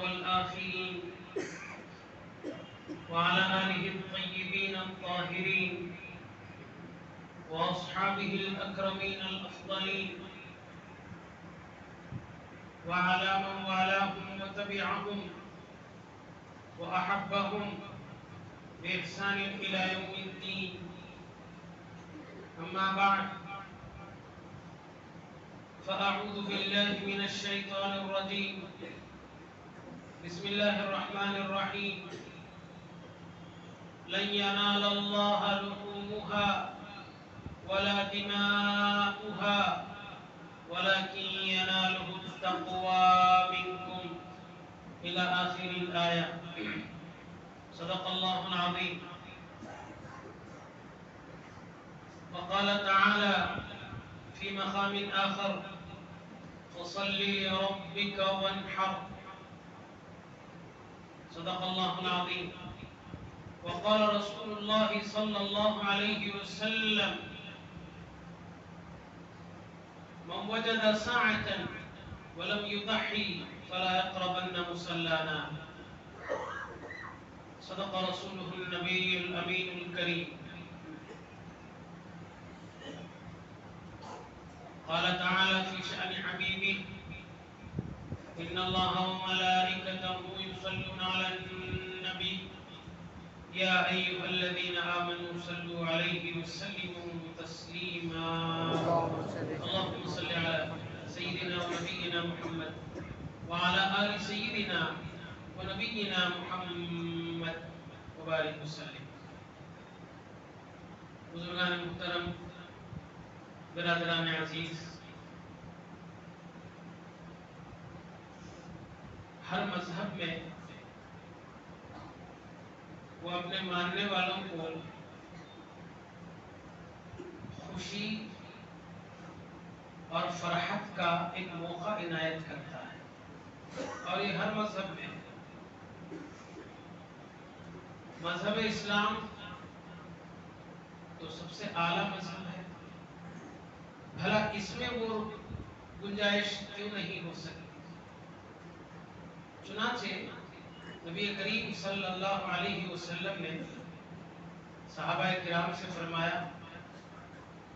والآخرين وعلى آله الطيبين الطاهرين وأصحابه الأكرمين الأفضلين وعلى من والاهم وتبعهم وأحبهم بإحسان إلى يوم الدين. أما بعد، فأعوذ بالله من الشيطان الرجيم. بسم الله الرحمن الرحيم. لن ينال الله لحومها ولا دماؤها ولكن يناله التقوى منكم إلى آخر الآية. صدق الله العظيم. وقال تعالى في مقام آخر: فصل لربك وانحر. صدق الله العظيم. وقال رسول الله صلى الله عليه وسلم: من وجد ساعة ولم يضحي فلا يقربن مصلانا. صدق رسوله النبي الأمين الكريم. قال تعالى في شأن حبيبه: إن الله وملائكته يصلون على النبي يا أيها الذين آمنوا صلوا عليه وسلموا تسليما. اللهم صل على سيدنا ونبينا محمد وعلى آل سيدنا ونبينا محمد وبارك وسلم. بزرگان محترم، برادران عزیز، ہر مذہب میں وہ اپنے ماننے والوں کو خوشی اور فرحت کا ایک موقع عنایت کرتا ہے، اور یہ ہر مذہب میں ہے۔ مذہب اسلام تو سب سے اعلیٰ مذہب ہے، بھلا اس میں وہ گنجائش کیوں نہیں ہو سکتی؟ چنانچہ نبی کریم صلی اللہ علیہ وسلم نے صحابہ کرام سے فرمایا: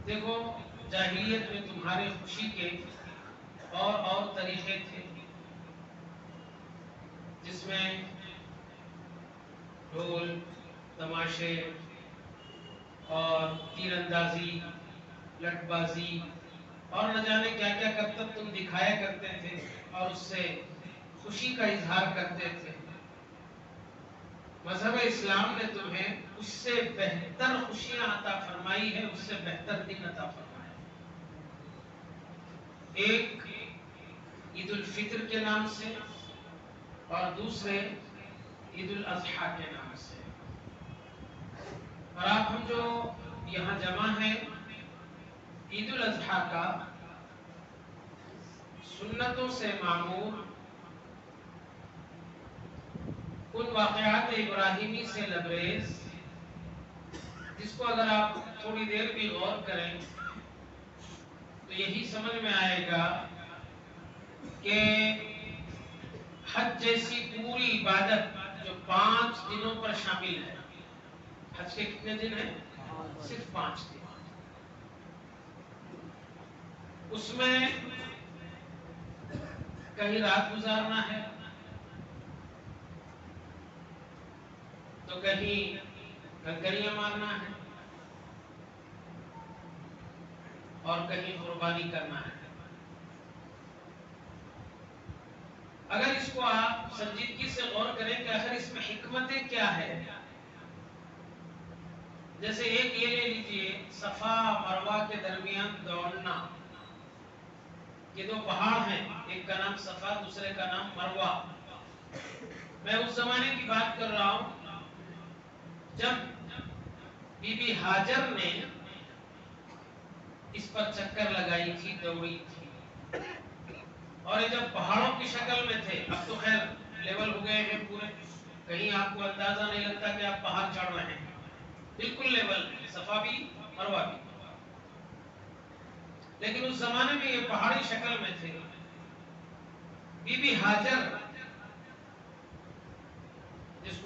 دیکھو، جاہلیت میں تمہارے خوشی کے اور طریقے تھے، جس میں ڈھول، تماشے اور تیر اندازی، لٹ بازی اور نہ جانے کیا کیا کرتب تم دکھایا کرتے تھے اور اس سے خوشی کا اظہار کرتے تھے۔ مذہب اسلام نے تمہیں اس سے بہتر خوشیاں عطا فرمائی ہے، اس سے بہتر دن عطا فرمایا۔ ایک عید الفطر کے نام سے اور دوسرے عید الاضحیٰ کے نام سے۔ اور آپ ہم جو یہاں جمع ہیں، عید الاضحیٰ کا سنتوں سے معمور، ان واقعات ابراہیمی سے لبریز، جس کو اگر آپ تھوڑی دیر بھی غور کریں تو یہی سمجھ میں آئے گا کہ حج جیسی پوری عبادت جو 5 دنوں پر شامل ہے، حج کے کتنے دن ہیں؟ صرف 5 دن۔ اس میں کہیں رات گزارنا ہے تو کہیں کنکریاں مارنا ہے اور کہیں قربانی کرنا ہے۔ اگر اس کو آپ سنجیدگی سے غور کریں کہ آخر اس میں حکمتیں کیا ہے، جیسے ایک یہ لے لیجئے، صفا مروہ کے درمیان دوڑنا۔ یہ 2 پہاڑ ہیں، ایک کا نام صفا، دوسرے کا نام مروہ۔ میں اس زمانے کی بات کر رہا ہوں جب بی بی ہاجر نے اس پر چکر لگائی تھی، دوڑی تھی، اور یہ جب پہاڑوں کی شکل میں تھے۔ اب تو خیر لیول ہو گئے ہیں پورے، کہیں آپ کو اندازہ نہیں لگتا کہ آپ پہاڑ چڑھ رہے ہیں، بالکل لیول، صفا بھی مروہ بھی۔ لیکن اس زمانے میں یہ پہاڑی شکل میں تھے۔ بی بی ہاجر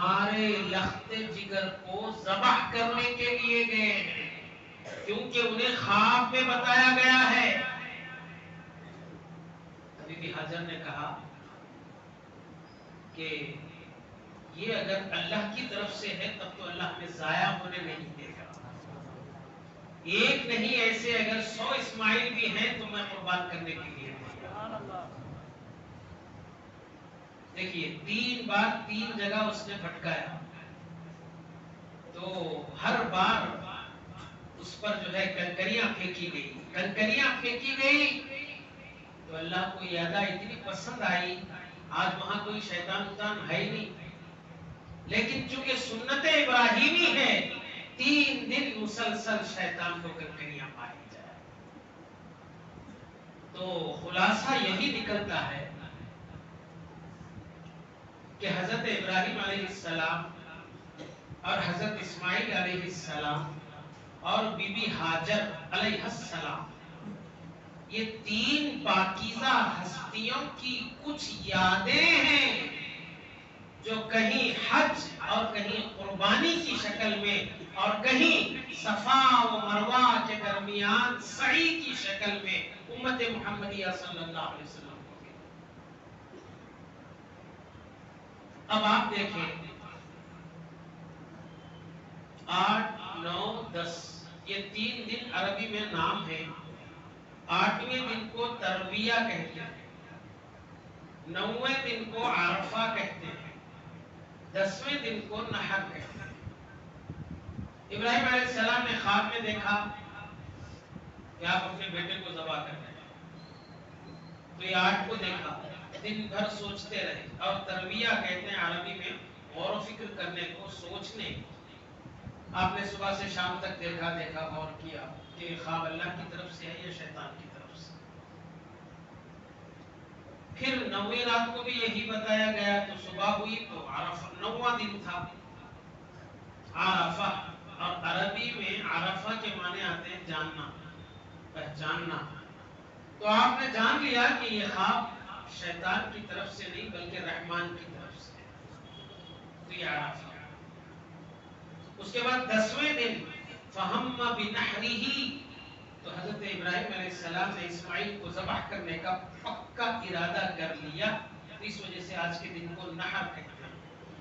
تمہارے لخت جگر کو ذبح کرنے کے لیے گئے ہیں، کیونکہ انہیں خواب میں بتایا گیا ہے۔ بی بی ہاجر نے کہا کہ یہ اگر اللہ کی طرف سے ہے تب تو اللہ ہمیں ضائع ہونے نہیں دے گا، ایک نہیں ایسے اگر 100 اسماعیل بھی ہیں تو میں قربان کرنے کے لیے تیار ہوں۔ دیکھیے 3 بار 3 جگہ اس نے بھٹکایا، تو ہر بار اس پر جو ہے کنکریاں پھینکی گئی، تو اللہ کو یہ ادا اتنی پسند آئی، آج وہاں کوئی شیطان اتان ہے ہی نہیں، لیکن چونکہ سنت ابراہیمی ہے 3 دن مسلسل شیطان کو کنکریاں ماری جائے۔ تو خلاصہ یہی نکلتا ہے کہ حضرت ابراہیم علیہ السلام اور حضرت اسماعیل علیہ السلام اور بی بی ہاجر علیہ السلام، یہ 3 پاکیزہ ہستیوں کی کچھ یادیں ہیں جو کہیں حج اور کہیں قربانی کی شکل میں اور کہیں صفا و مروہ کے درمیان سعی کی شکل میں امت محمدیہ صلی اللہ علیہ وسلم کو گئی۔ اب آپ دیکھیں 8 9 10 یہ 3 دن عربی میں نام ہے۔ 8ویں دن کو ترویہ کہتے ہیں، 9ویں دن کو عرفہ کہتے ہیں، 10ویں دن کو نحر کہتے ہیں۔ ابراہیم علیہ السلام نے خواب میں دیکھا کہ آپ اپنے بیٹے کو ذبح کر رہے ہیں، تو یہ 8 کو دیکھا، دن بھر سوچتے رہے، اور ترویہ کہتے ہیں عربی میں غور و فکر کرنے کو، سوچنے۔ آپ نے صبح سے شام تک دیکھا غور کیا کہ خواب اللہ کی طرف سے ہے یا شیطان کی طرف سے۔ پھر 9ویں رات کو بھی یہی بتایا گیا، تو صبح ہوئی تو عرفہ 9واں دن تھا، عرفہ، اور عربی میں عرفہ کے معنی آتے ہیں جاننا، پہچاننا۔ تو آپ نے جان لیا کہ یہ خواب شیطان کی طرف سے نہیں بلکہ رحمان کی طرف سے، تو یہ عرفہ۔ اس کے بعد 10ویں دن فہم بنحرہ، تو حضرت ابراہیم علیہ السلام نے اسماعیل کو ذبح کرنے کا پکا ارادہ کر لیا، اس وجہ سے آج کے دن کو نحر کہتے ہیں۔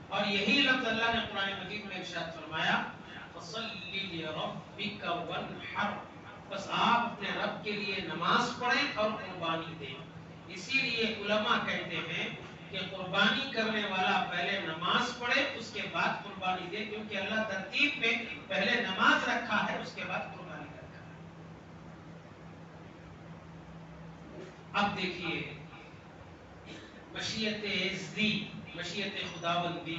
اور یہی لفظ اللہ نے قرآن مجید میں ارشاد فرمایا فَصَلِّ لِرَبِّكَ وَانْحَرْ، بس آپ اپنے رب کے لیے نماز پڑھیں اور قربانی دیں۔ اسی لیے علماء کہتے ہیں کہ قربانی کرنے والا پہلے نماز پڑھے اس کے بعد قربانی دے، کیونکہ اللہ ترتیب میں پہلے نماز رکھا ہے اس کے بعد قربانی رکھا ہے۔ اب دیکھیے مشیت عزی، مشیت خداوندی،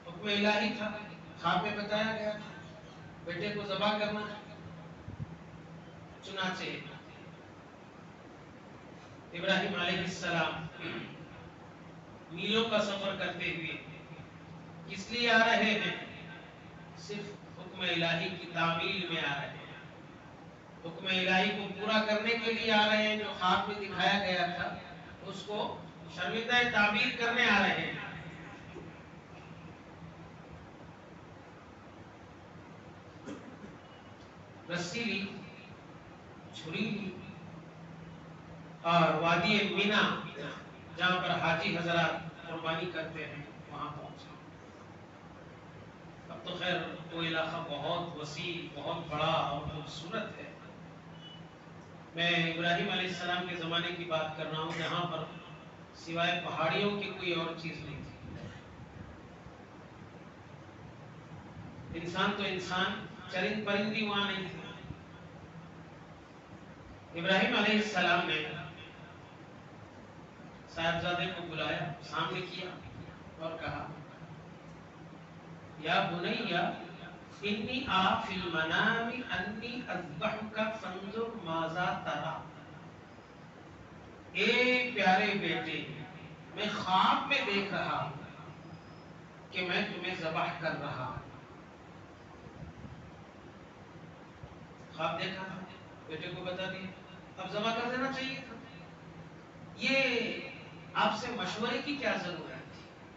حکم الہی تھا، خواب میں بتایا گیا تھا بیٹے کو ذبح کرنا ہے۔ چنانچہ ابراہیم علیہ السلام میلوں کا سفر کرتے ہوئے کس لیے آ رہے ہیں؟ صرف حکم الہی کی تعمیل میں آ رہے ہیں، حکم الہی کو پورا کرنے کے لیے آ رہے ہیں، جو خواب میں دکھایا گیا تھا اس کو شرمندہ تعبیر کرنے آ رہے ہیں۔ رسی لی، چھری لی، اور وادی مینا جہاں پر حاجی حضرات قربانی کرتے ہیں وہاں پہنچے۔ اب تو خیر وہ علاقہ بہت وسیع، بہت بڑا اور خوبصورت ہے۔ میں ابراہیم علیہ السلام کے زمانے کی بات کر رہا ہوں جہاں پر سوائے پہاڑیوں کی کوئی اور چیز نہیں تھی۔ انسان تو انسان، چرند پرندی وہاں نہیں تھے۔ ابراہیم علیہ السلام نے صاحبزادے کو بلایا، سامنے کیا اور کہا یا بنیا انی آ فی المنام انی اذبحک فانظر ماذا تری، اے پیارے بیٹے میں خواب میں دیکھ رہا ہوں کہ میں تمہیں ذبح کر رہا ہوں۔ خواب دیکھا تھا، بیٹے کو بتا دیا، اب ذبح کر دینا چاہیے تھا۔ یہ آپ سے مشورے کی کیا ضرورت تھی؟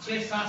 6-7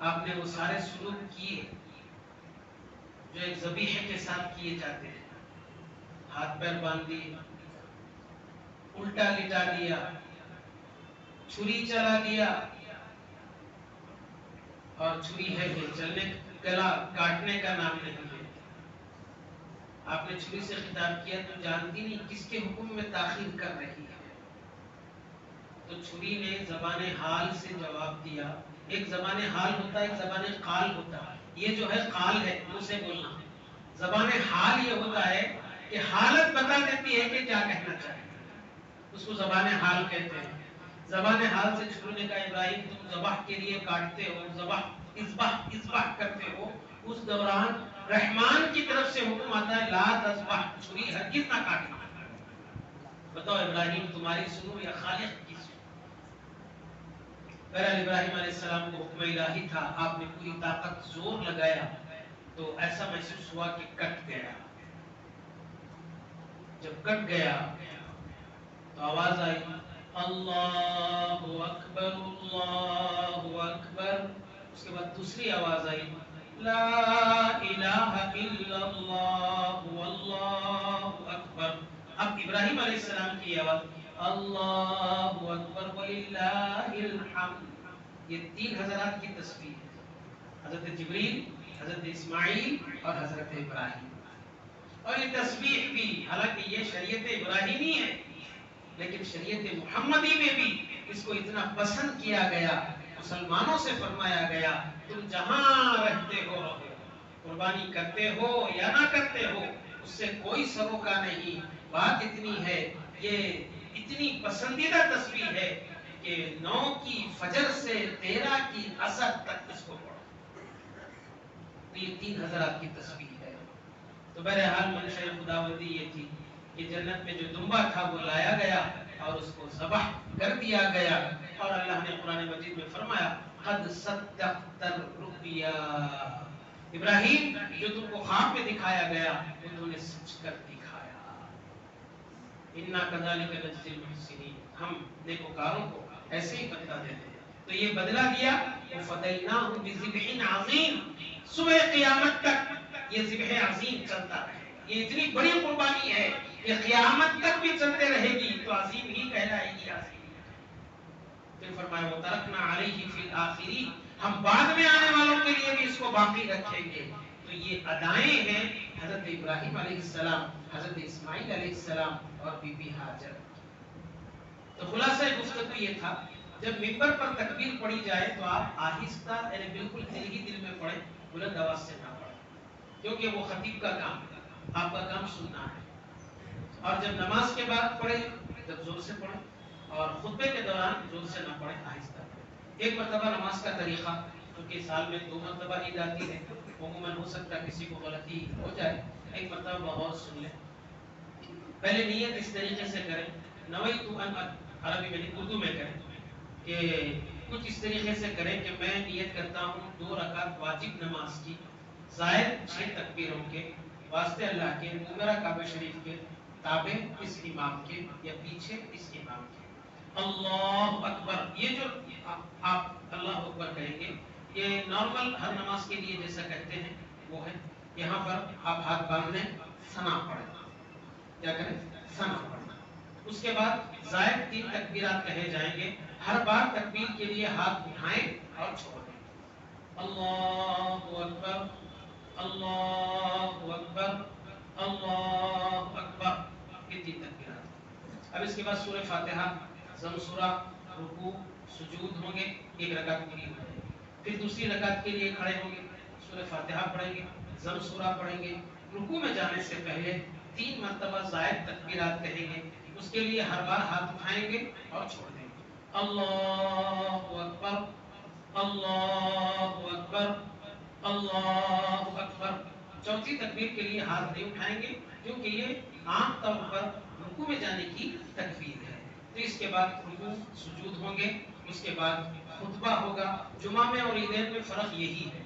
آپ نے وہ سارے سلوک کیے جو ایک ذبیحے کے ساتھ کیے جاتے ہیں. ہاتھ پیر باندھ دیے، الٹا لٹا دیا، چھری چلا دیا، اور چھری ہے کہ چلنے گلا کاٹنے کا نام نہیں ہے. آپ نے چھری سے خطاب کیا تو جانتی نہیں کس کے حکم میں تاخیر کر رہی ہے. تو چھری نے زبان حال سے جواب دیا. ایک زبان حال ہوتا ہے، ایک زبان قال ہوتا ہے. یہ جو ہے قال ہے، منہ سے بولنا. زبان حال یہ ہوتا ہے کہ حالت بتا دیتی ہے کہ کیا کہنا چاہیے، اس کو زبان حال کہتے ہیں. زبان حال سے چھری نے کہا ابراہیم تم ذبح کے لیے کاٹتے ہو، ذبح اذبح کرتے ہو، اس دوران رحمان کی طرف سے حکم آتا ہے لا تذبح، چھری ہرگز نہ کاٹنا. بتاؤ ابراہیم تمہاری سنو یا خالق کی سنو؟ بہرحال ابراہیم علیہ السلام کو حکم الہی تھا. آپ نے پوری طاقت زور لگایا تو ایسا محسوس ہوا کہ کٹ گیا. جب کٹ گیا تو آواز آئی اللہ اکبر اللہ اکبر. اس کے بعد دوسری آواز آئی لا الہ الا اللہ واللہ اکبر. اب ابراہیم علیہ السلام کی آواز اللہ اکبر وللہ الحمد. یہ تین حضرات کی تسبیح ہے، حضرت جبریل، حضرت اسماعیل اور حضرت ابراہیم. اور یہ تسبیح بھی حالانکہ یہ شریعت ابراہیمی ہے لیکن شریعت محمدی میں بھی اس کو اتنا پسند کیا گیا، مسلمانوں سے فرمایا گیا تم جہاں رہتے ہو رہو، قربانی کرتے ہو یا نہ کرتے ہو اس سے کوئی سروکا نہیں. بات اتنی ہے، یہ اتنی پسندیدہ تسبیح ہے کہ 9 کی فجر سے 13 کی عصر تک اس کو پڑھو. یہ 3 حضرات کی تسبیح ہے. تو بہرحال منشاء خداوندی یہ تھی کہ جنت میں جو دمبا تھا وہ لایا گیا اور اس کو ذبح کر دیا گیا. اور اللہ نے قرآن مجید میں فرمایا قد صدقت الرؤیا، ابراہیم جو تم کو خواب میں دکھایا گیا وہ تم نے سچ کر دکھایا. انا کذالک نجزی المحسنین، ہم نیکوکاروں کو ایسے ہی بدلہ دیتے ہیں. تو یہ بدلہ دیا وفدیناہ بذبح عظیم. صبح قیامت تک یہ ذبح عظیم چلتا رہے گا. یہ اتنی بڑی قربانی ہے کہ قیامت تک بھی چلتے رہے گی تو عظیم ہی کہلائے گی. عظیم. پھر فرمایا وترکنا علیہ فی الآخرین، ہم بعد میں آنے والوں کے لیے بھی اس کو باقی رکھیں گے. تو یہ ادائیں ہیں حضرت ابراہیم علیہ السلام، حضرت اسماعیل علیہ السلام اور بی بی ہاجر. تو خلاصہ گفتگو یہ تھا جب ممبر پر تکبیر پڑھی جائے تو آپ آہستہ یعنی بالکل دل ہی دل میں پڑھیں، بلند آواز سے نہ پڑھیں، کیونکہ وہ خطیب کا کام ہے، آپ کا کام سننا ہے. اور جب نماز کے بعد پڑھیں جب زور سے پڑھیں، اور خطبے کے دوران زور سے نہ پڑھیں، آہستہ پڑھیں. ایک مرتبہ نماز کا طریقہ، کیونکہ سال میں 2 مرتبہ عید آتی ہے، عموماً ہو سکتا ہے کسی کو غلطی ہو جائے. ایک مرتبہ بغور سن لیں. پہلے نیت اس طریقے سے کریں نویت ان، عربی میں نہیں اردو میں کریں کہ کچھ اس طریقے سے کریں کہ میں نیت کرتا ہوں 2 رکعت واجب نماز کی زائد 6 تکبیروں کے واسطے اللہ کے، میرا کعبہ شریف کے تابع اس امام کے یا پیچھے اس امام کے. اللہ اکبر، یہ جو آپ اللہ اکبر کہیں گے یہ نارمل ہر نماز کے لیے جیسا کہتے ہیں وہ ہے. یہاں پر آپ ہاتھ باندھ لیں، ثنا پڑھیں. کیا کریں؟ ثنا پڑھیں. اس کے بعد زائد 3 تکبیرات کہے جائیں گے. ہر بار تکبیر کے لیے ہاتھ اٹھائیں اور چھوڑ دیں. اللہ اکبر اللہ اکبر اللہ اکبر، یہ 3 تکبیرات. اب اس کے بعد سورہ فاتحہ، ضم سورہ، رکوع، سجود ہوں گے. ایک رکعت پوری ہو جائے گی. پھر دوسری رکعت کے لیے کھڑے ہوں گے، سورہ فاتحہ پڑھیں گے، ضم سورہ پڑھیں گے. رکوع میں جانے سے پہلے 3 مرتبہ زائد تکبیرات کہیں گے. اس کے لیے ہر بار ہاتھ اٹھائیں گے اور چھوڑ دیں گے. اللہ اکبر اللہ اکبر اللہ اکبر. چوتھی تکبیر کے لیے ہاتھ نہیں اٹھائیں گے کیونکہ یہ عام طور پر رکوع میں جانے کی تکبیر ہے. تو اس کے بعد رکوع سجود ہوں گے. اس کے بعد خطبہ ہوگا. جمعہ میں اور عیدین میں فرق یہی ہے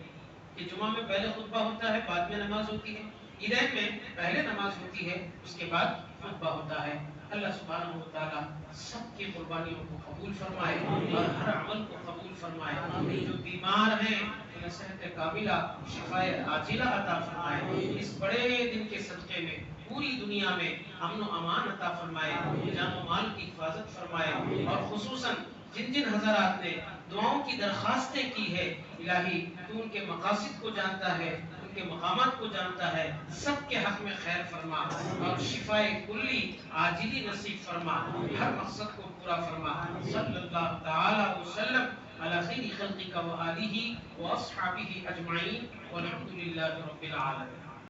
کہ جمعہ میں پہلے خطبہ ہوتا ہے بعد میں نماز ہوتی ہے. عیدین میں پہلے نماز ہوتی ہے اس کے بعد خطبہ ہوتا ہے. اللہ سبحانہ و تعالیٰ سب کی قربانیوں کو قبول فرمائے اور ہر عمل کو قبول فرمائے. جو بیمار ہیں انہیں صحت کاملہ شفاء عاجلہ عطا فرمائے. اس بڑے دن کے صدقے میں پوری دنیا میں امن و امان عطا فرمائے, جان و مال کی حفاظت فرمائے, اور خصوصاً جن جن حضرات نے دعاؤں کی درخواستیں کی ہے, الہی تو ان کے مقاصد کو جانتا ہے, ان کے مقامات کو جانتا ہے, سب کے حق میں خیر فرما اور شفاء کلی عاجلی نصیب فرما, ہر مقصد کو پورا فرما. صلی اللہ تعالی وسلم علی خیر خلقک و آلہ و اصحابہ اجمعین والحمد للہ رب العالمین.